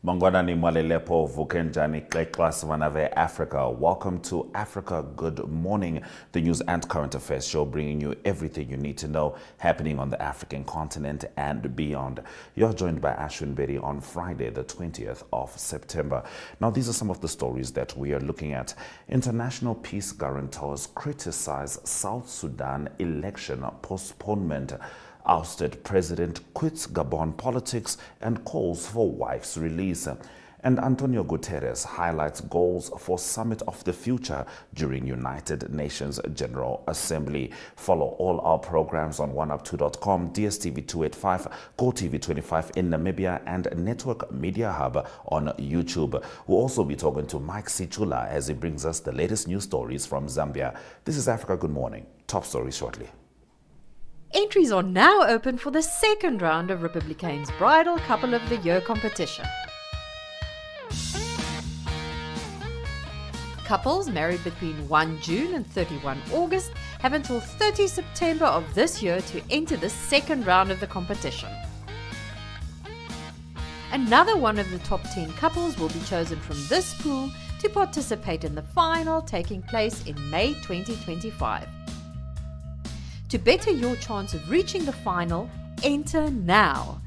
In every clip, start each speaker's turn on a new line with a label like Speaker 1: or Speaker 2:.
Speaker 1: Mangwanani Mwalelepo Vukenjani Kleklas Vanave Africa. Welcome to Africa Good Morning, the news and current affairs show bringing you everything you need to know happening on the African continent and beyond. You're joined by Ashwin Bedi on Friday, the 20th of September. Now, these are some of the stories that we are looking at. International peace guarantors criticize South Sudan election postponement. Ousted president quits Gabon politics and calls for wife's release. And Antonio Guterres highlights goals for Summit of the Future during United Nations General Assembly. Follow all our programs on oneup2.com, DSTV 285, GoTV 25 in Namibia, and Network Media Hub on YouTube. We'll also be talking to Mike Sichula as he brings us the latest news stories from Zambia. This is Africa Good Morning. Top stories shortly.
Speaker 2: Entries are now open for the second round of Republicane's Bridal Couple of the Year competition. Couples married between 1 June and 31 August have until 30 September of this year to enter the second round of the competition. Another one of the top 10 couples will be chosen from this pool to participate in the final, taking place in May 2025. To better your chance of reaching the final, enter now.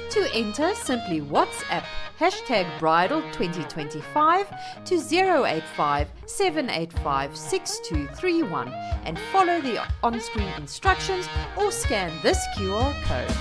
Speaker 2: To enter, simply WhatsApp #Bridal2025 to 085 785 6231 and follow the on-screen instructions or scan this QR code.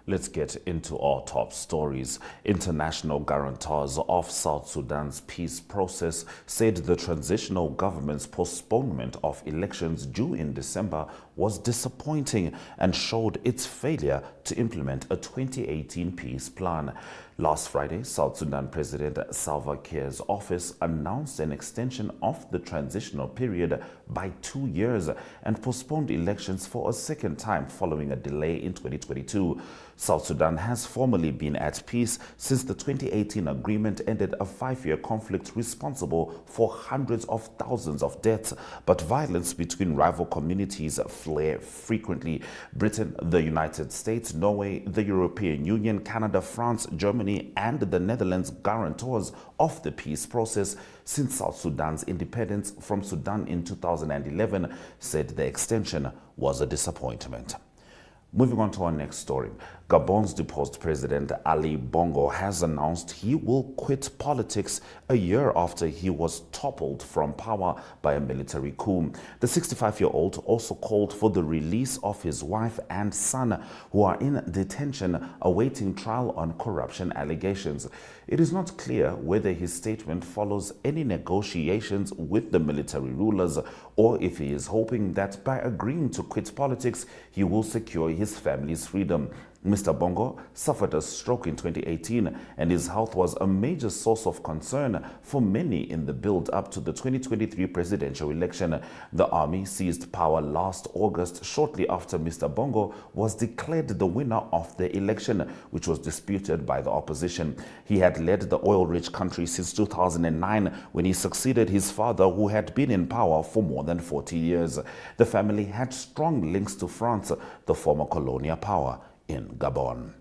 Speaker 1: Let's get into our top stories. International guarantors of South Sudan's peace process said the transitional government's postponement of elections due in December was disappointing and showed its failure to implement a 2018 peace plan. Last Friday, South Sudan President Salva Kiir's office announced an extension of the transitional period by 2 years and postponed elections for a second time following a delay in 2022. South Sudan has formally been at peace since the 2018 agreement ended a 5-year conflict responsible for hundreds of thousands of deaths, but violence between rival communities flare frequently. Britain, the United States, Norway, the European Union, Canada, France, Germany, and the Netherlands, guarantors of the peace process since South Sudan's independence from Sudan in 2011, said the extension was a disappointment. Moving on to our next story. Gabon's deposed President Ali Bongo has announced he will quit politics a year after he was toppled from power by a military coup. The 65-year-old also called for the release of his wife and son, who are in detention awaiting trial on corruption allegations. It is not clear whether his statement follows any negotiations with the military rulers or if he is hoping that by agreeing to quit politics, he will secure his family's freedom. Mr. Bongo suffered a stroke in 2018, and his health was a major source of concern for many in the build-up to the 2023 presidential election. The army seized power last August, shortly after Mr. Bongo was declared the winner of the election, which was disputed by the opposition. He had led the oil-rich country since 2009, when he succeeded his father, who had been in power for more than 40 years. The family had strong links to France, the former colonial power in Gabon.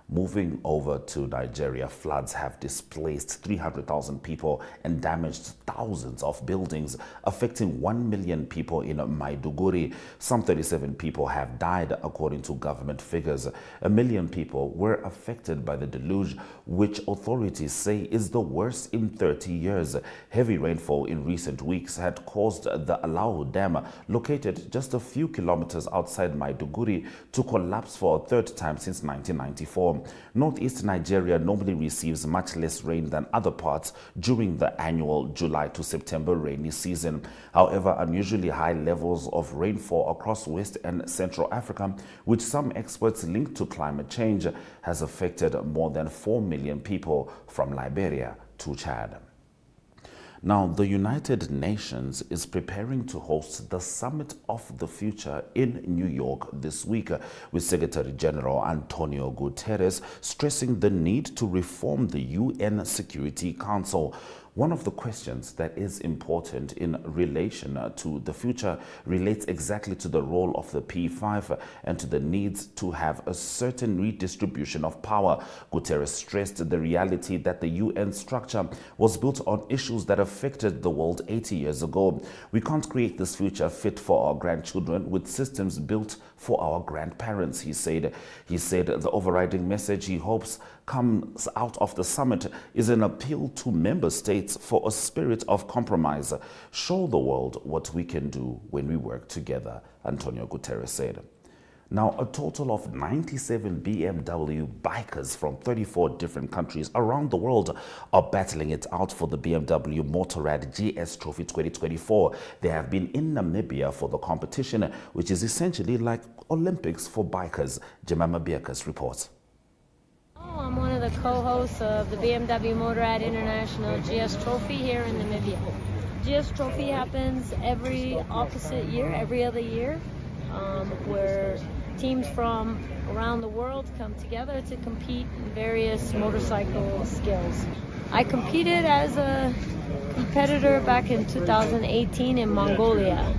Speaker 1: Moving over to Nigeria, floods have displaced 300,000 people and damaged thousands of buildings, affecting 1 million people in Maiduguri. Some 37 people have died, according to government figures. 1 million people were affected by the deluge, which authorities say is the worst in 30 years. Heavy rainfall in recent weeks had caused the Alau Dam, located just a few kilometers outside Maiduguri, to collapse for a third time since 1994. Northeast Nigeria normally receives much less rain than other parts during the annual July to September rainy season. However, unusually high levels of rainfall across West and Central Africa, which some experts link to climate change, has affected more than 4 million people from Liberia to Chad. Now, the United Nations is preparing to host the Summit of the Future in New York this week, with Secretary General Antonio Guterres stressing the need to reform the UN Security Council. One of the questions that is important in relation to the future relates exactly to the role of the P5 and to the needs to have a certain redistribution of power. Guterres stressed the reality that the UN structure was built on issues that affected the world 80 years ago. We can't create this future fit for our grandchildren with systems built for our grandparents, he said. He said the overriding message he hopes comes out of the summit is an appeal to member states for a spirit of compromise. Show the world what we can do when we work together, Antonio Guterres said. Now, a total of 97 BMW bikers from 34 different countries around the world are battling it out for the BMW Motorrad GS Trophy 2024. They have been in Namibia for the competition, which is essentially like Olympics for bikers. Jemima Bierkes reports.
Speaker 3: I'm one of the co-hosts of the BMW Motorrad International GS Trophy here in Namibia. GS Trophy happens every other year, where teams from around the world come together to compete in various motorcycle skills. I competed as a competitor back in 2018 in Mongolia,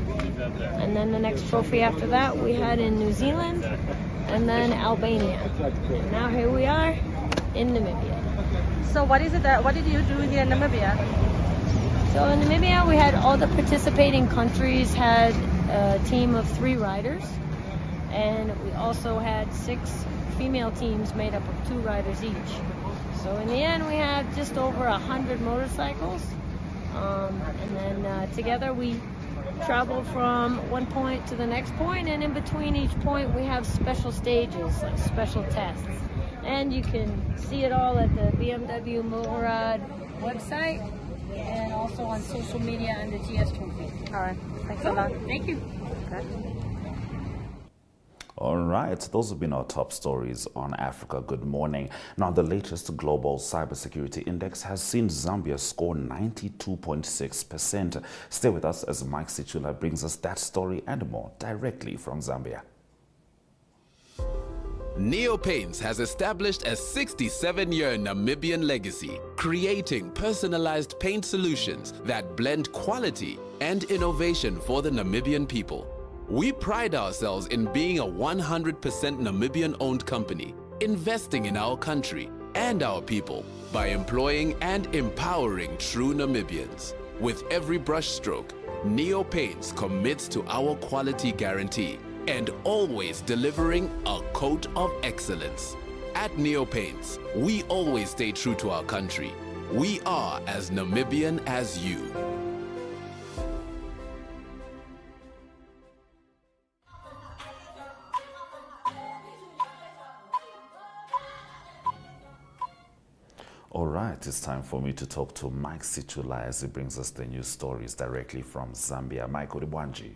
Speaker 3: and then the next trophy after that we had in New Zealand, and then Albania. And now here we are in Namibia.
Speaker 4: So what did you do here in Namibia?
Speaker 3: So in Namibia we had all the participating countries had a team of 3 riders, and we also had 6 female teams made up of 2 riders each. So in the end we had just over 100 motorcycles, and then together we travel from one point to the next point, and in between each point we have special stages, like special tests. And you can see it all at the BMW Motorrad website and also on social media under GS Trophy.
Speaker 4: All right, thanks a lot.
Speaker 3: Thank you.
Speaker 4: Okay.
Speaker 1: All right, those have been our top stories on Africa. Good morning. Now, the latest global cybersecurity index has seen Zambia score 92.6%. Stay with us as Mike Sichula brings us that story and more directly from Zambia.
Speaker 5: Neopaints has established a 67-year Namibian legacy, creating personalized paint solutions that blend quality and innovation for the Namibian people. We pride ourselves in being a 100% Namibian-owned company, investing in our country and our people by employing and empowering true Namibians. With every brushstroke, Neopaints commits to our quality guarantee and always delivering a coat of excellence. At Neopaints, we always stay true to our country. We are as Namibian as you.
Speaker 1: All right, it's time for me to talk to Mike Sichula as he brings us the news stories directly from Zambia. Mike Uribwanji.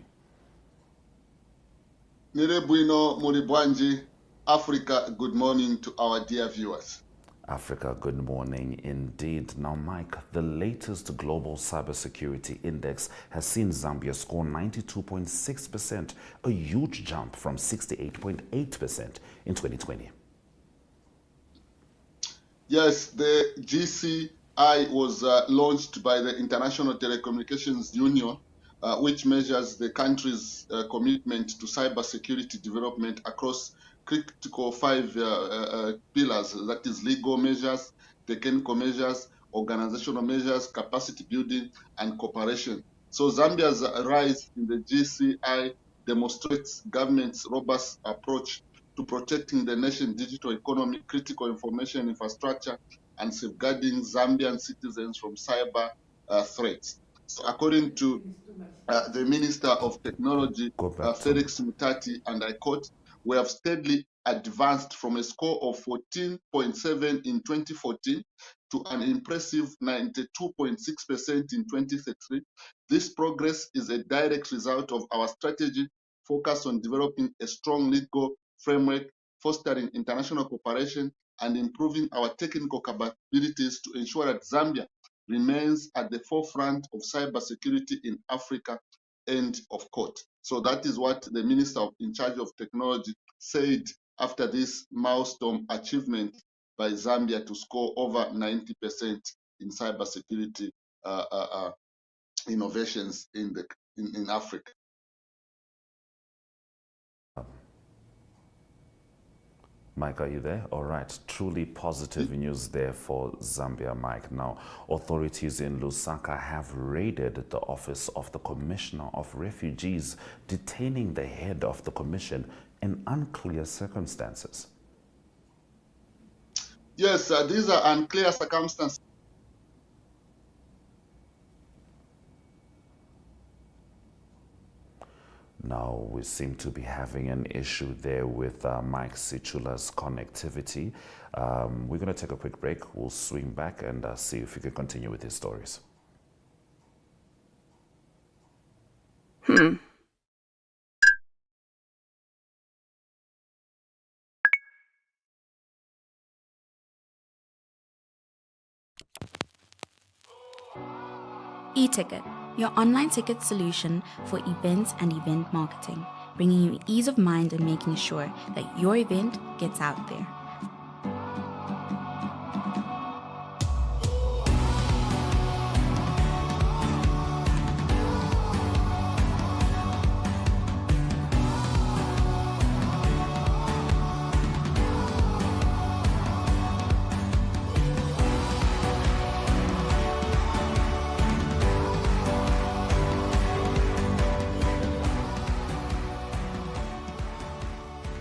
Speaker 6: Nire Buino Muribwanji, Africa, good morning to our dear viewers.
Speaker 1: Africa, good morning indeed. Now, Mike, the latest global cybersecurity index has seen Zambia score 92.6%, a huge jump from 68.8% in 2020.
Speaker 6: Yes, the GCI was launched by the International Telecommunications Union, which measures the country's commitment to cybersecurity development across critical five pillars, that is legal measures, technical measures, organizational measures, capacity building, and cooperation. So Zambia's rise in the GCI demonstrates government's robust approach to protecting the nation's digital economy, critical information infrastructure, and safeguarding Zambian citizens from cyber threats. So according to the Minister of Technology,
Speaker 1: Go back to
Speaker 6: Felix Mutati, and I quote, "We have steadily advanced from a score of 14.7 in 2014 to an impressive 92.6% in 2033. This progress is a direct result of our strategy focused on developing a strong legal framework, fostering international cooperation, and improving our technical capabilities to ensure that Zambia remains at the forefront of cybersecurity in Africa," end of quote. So that is what the minister in charge of technology said after this milestone achievement by Zambia to score over 90% in cybersecurity innovations in Africa.
Speaker 1: Mike, are you there? All right. Truly positive news there for Zambia, Mike. Now, authorities in Lusaka have raided the office of the Commissioner of Refugees, detaining the head of the commission in unclear circumstances.
Speaker 6: Yes, these are unclear circumstances.
Speaker 1: Now, we seem to be having an issue there with Mike Sichula's connectivity. We're going to take a quick break. We'll swing back and see if we can continue with his stories.
Speaker 7: eTicket, your online ticket solution for events and event marketing, bringing you ease of mind and making sure that your event gets out there.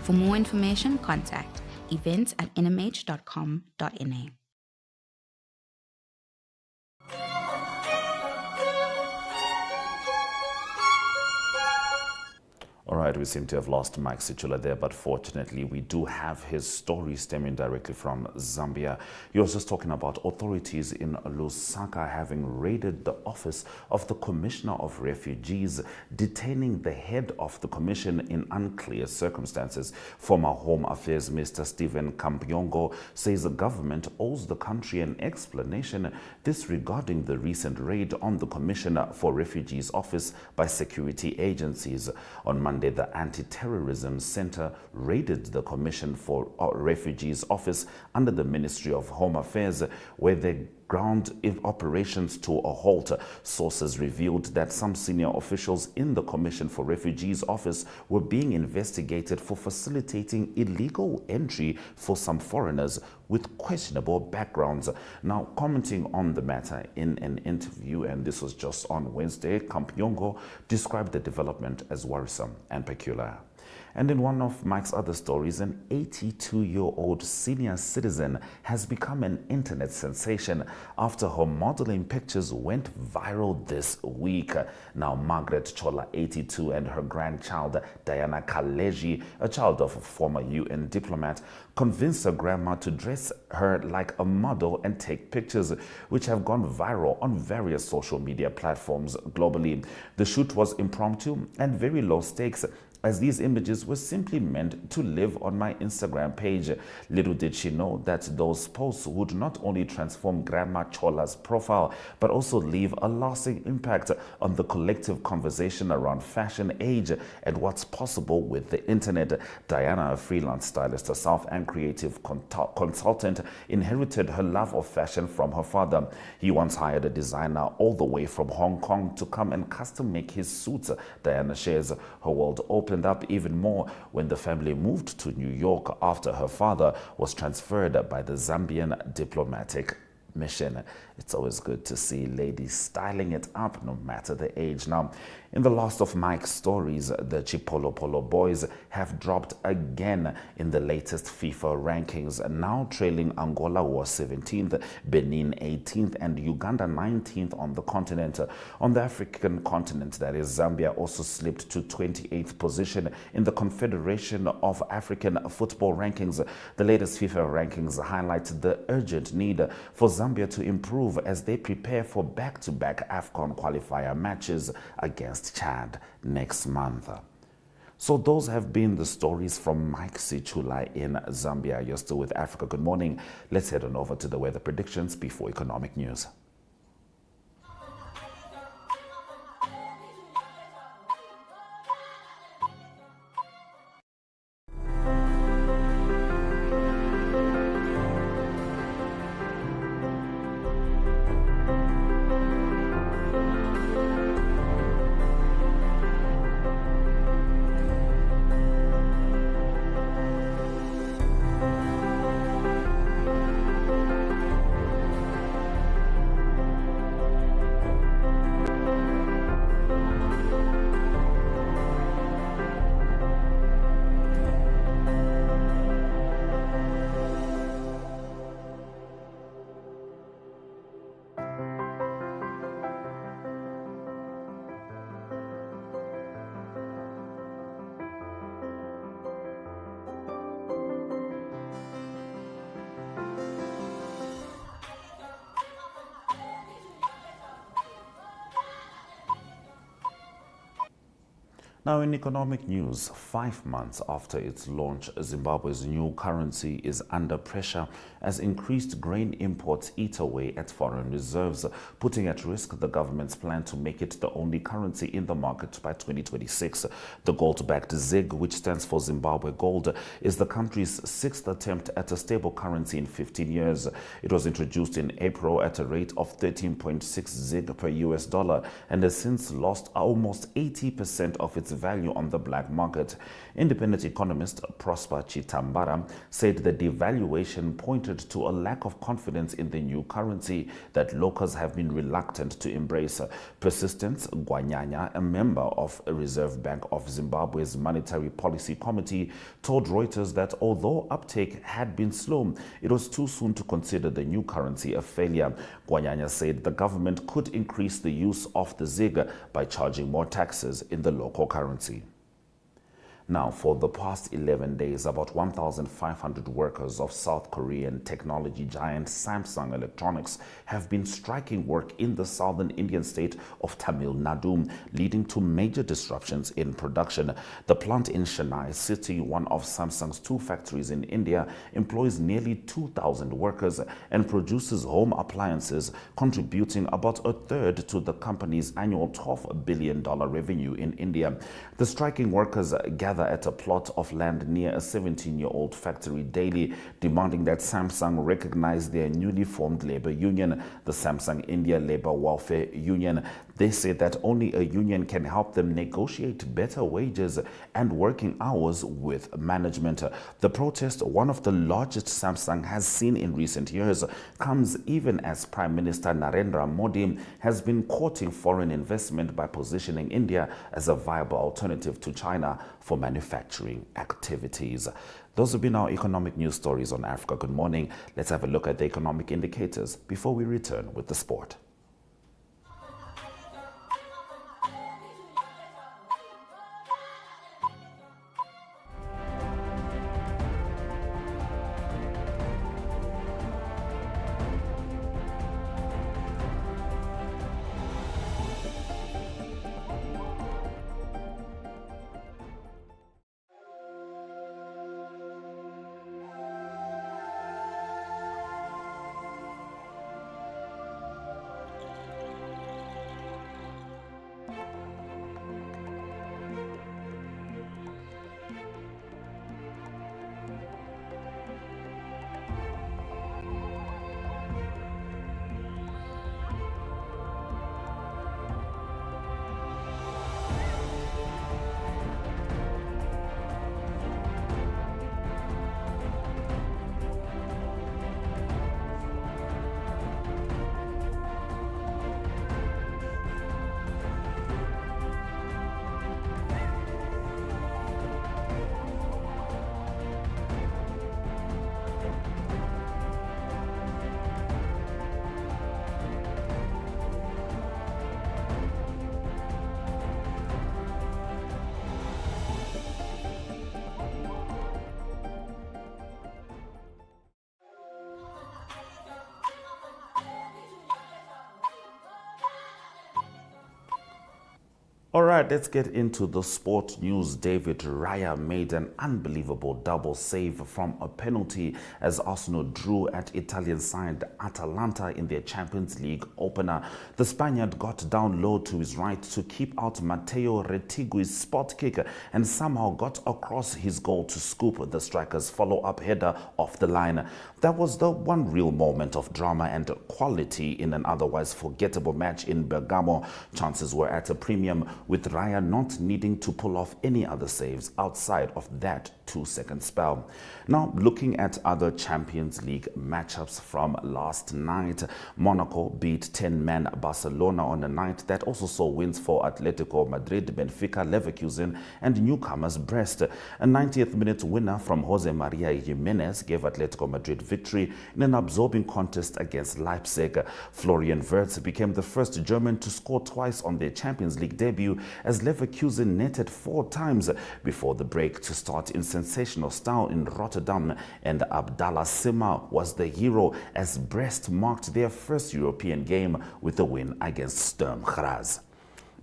Speaker 7: For more information, contact events@nmh.com.na.
Speaker 1: All right, we seem to have lost Mike Sichula there, but fortunately we do have his story stemming directly from Zambia. He was just talking about authorities in Lusaka having raided the office of the Commissioner of Refugees, detaining the head of the commission in unclear circumstances. Former Home Affairs Minister Stephen Kampyongo says the government owes the country an explanation, disregarding the recent raid on the Commissioner for Refugees office by security agencies. On Monday, the Anti-Terrorism Center raided the Commission for Refugees office under the Ministry of Home Affairs, where they ground operations to a halt. Sources revealed that some senior officials in the Commission for Refugees office were being investigated for facilitating illegal entry for some foreigners with questionable backgrounds. Now, commenting on the matter in an interview, and this was just on Wednesday, Kampyongo described the development as worrisome and peculiar. And in one of Mike's other stories, an 82-year-old senior citizen has become an internet sensation after her modeling pictures went viral this week. Now, Margaret Chola, 82, and her grandchild, Diana Kaleji, a child of a former UN diplomat, convinced her grandma to dress her like a model and take pictures, which have gone viral on various social media platforms globally. The shoot was impromptu and very low stakes, as these images were simply meant to live on my Instagram page. Little did she know that those posts would not only transform Grandma Chola's profile, but also leave a lasting impact on the collective conversation around fashion, age, and what's possible with the internet. Diana, a freelance stylist herself and creative consultant, inherited her love of fashion from her father. He once hired a designer all the way from Hong Kong to come and custom make his suits. Diana shares her world opened up even more when the family moved to New York after her father was transferred by the Zambian diplomatic mission. It's always good to see ladies styling it up no matter the age. Now, in the last of Mike's stories, the Chipolo Polo boys have dropped again in the latest FIFA rankings, now trailing Angola, who was 17th, Benin 18th, and Uganda 19th on the continent. On the African continent, that is, Zambia also slipped to 28th position in the Confederation of African Football rankings. The latest FIFA rankings highlight the urgent need for Zambia to improve as they prepare for back-to-back AFCON qualifier matches against Chad next month. So those have been the stories from Mike Sichula in Zambia. You're still with Africa Good Morning. Let's head on over to the weather predictions before economic news. Now, in economic news, 5 months after its launch, Zimbabwe's new currency is under pressure as increased grain imports eat away at foreign reserves, putting at risk the government's plan to make it the only currency in the market by 2026. The gold-backed ZiG, which stands for Zimbabwe Gold, is the country's sixth attempt at a stable currency in 15 years. It was introduced in April at a rate of 13.6 ZiG per US dollar and has since lost almost 80% of its value on the black market. Independent economist Prosper Chitambara said the devaluation pointed to a lack of confidence in the new currency that locals have been reluctant to embrace. Persistence Gwanyanya, a member of the Reserve Bank of Zimbabwe's Monetary Policy Committee, told Reuters that although uptake had been slow, it was too soon to consider the new currency a failure. Gwanyanya said the government could increase the use of the ZiG by charging more taxes in the local currency. Now, for the past 11 days, about 1,500 workers of South Korean technology giant Samsung Electronics have been striking work in the southern Indian state of Tamil Nadu, leading to major disruptions in production. The plant in Chennai city, one of Samsung's 2 factories in India, employs nearly 2,000 workers and produces home appliances, contributing about a third to the company's annual $12 billion revenue in India. The striking workers gather at a plot of land near a 17-year-old factory daily, demanding that Samsung recognize their newly formed labor union, the Samsung India Labor Welfare Union. They say that only a union can help them negotiate better wages and working hours with management. The protest, one of the largest Samsung has seen in recent years, comes even as Prime Minister Narendra Modi has been courting foreign investment by positioning India as a viable alternative to China for manufacturing activities. Those have been our economic news stories on Africa Good Morning. Let's have a look at the economic indicators before we return with the sport. All right, let's get into the sport news. David Raya made an unbelievable double save from a penalty as Arsenal drew at Italian side Atalanta in their Champions League opener. The Spaniard got down low to his right to keep out Matteo Retigui's spot kick and somehow got across his goal to scoop the striker's follow-up header off the line. That was the one real moment of drama and quality in an otherwise forgettable match in Bergamo. Chances were at a premium, with Raya not needing to pull off any other saves outside of that 2-second spell. Now, looking at other Champions League matchups from last night, Monaco beat 10-man Barcelona on a night that also saw wins for Atletico Madrid, Benfica, Leverkusen and newcomers Brest. A 90th minute winner from Jose Maria Jimenez gave Atletico Madrid victory in an absorbing contest against Leipzig. Florian Wirtz became the first German to score twice on their Champions League debut as Leverkusen netted 4 times before the break to start in sensational style in Rotterdam, and Abdallah Sima was the hero as Brest marked their first European game with a win against Sturm Graz.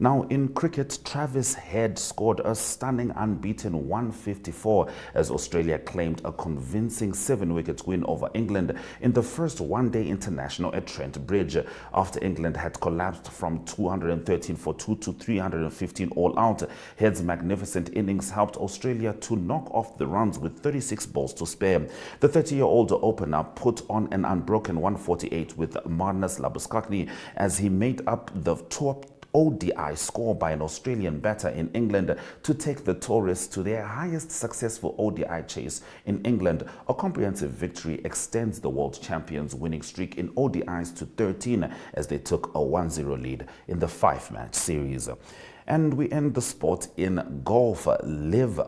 Speaker 1: Now, in cricket, Travis Head scored a stunning unbeaten 154 as Australia claimed a convincing 7-wicket win over England in the first one-day international at Trent Bridge. After England had collapsed from 213 for 2 to 315 all out, Head's magnificent innings helped Australia to knock off the runs with 36 balls to spare. The 30-year-old opener put on an unbroken 148 with Marnus Labuschagne as he made up the top ODI score by an Australian batter in England to take the tourists to their highest successful ODI chase in England. A comprehensive victory extends the world champions' winning streak in ODIs to 13 as they took a 1-0 lead in the 5-match series. And we end the sport in golf. Live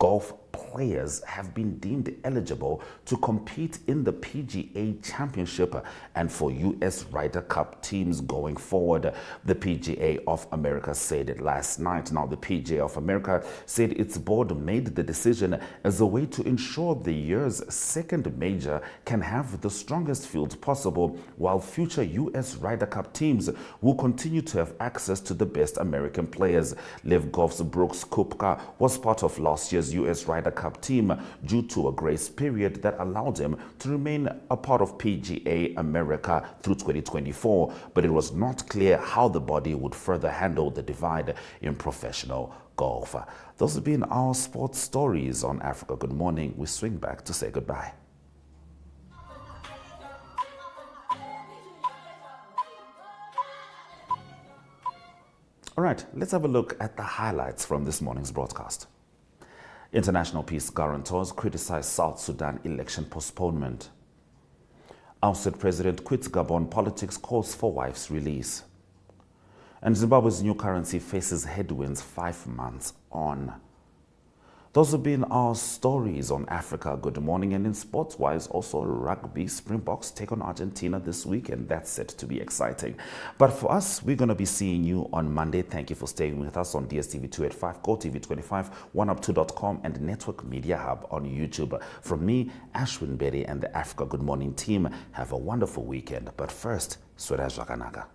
Speaker 1: Golf players have been deemed eligible to compete in the PGA Championship and for US Ryder Cup teams going forward. The PGA of America said it last night. Now, the PGA of America said its board made the decision as a way to ensure the year's second major can have the strongest field possible, while future US Ryder Cup teams will continue to have access to the best American players. Liv Golf's Brooks Koepka was part of last year's US Ryder Cup team due to a grace period that allowed him to remain a part of PGA America through 2024, but it was not clear how the body would further handle the divide in professional golf. Those have been our sports stories on Africa Good Morning. We swing back to say goodbye. All right, let's have a look at the highlights from this morning's broadcast. International peace guarantors criticize South Sudan election postponement. Ousted president quits Gabon politics, calls for wife's release. And Zimbabwe's new currency faces headwinds 5 months on. Those have been our stories on Africa Good Morning, and in sports-wise, also rugby. Springboks take on Argentina this week, and that's set to be exciting. But for us, we're going to be seeing you on Monday. Thank you for staying with us on DSTV 285, GoTV 25, oneup2.com, and Network Media Hub on YouTube. From me, Ashwin Berry, and the Africa Good Morning team, have a wonderful weekend. But first, Swera Zvakanaka.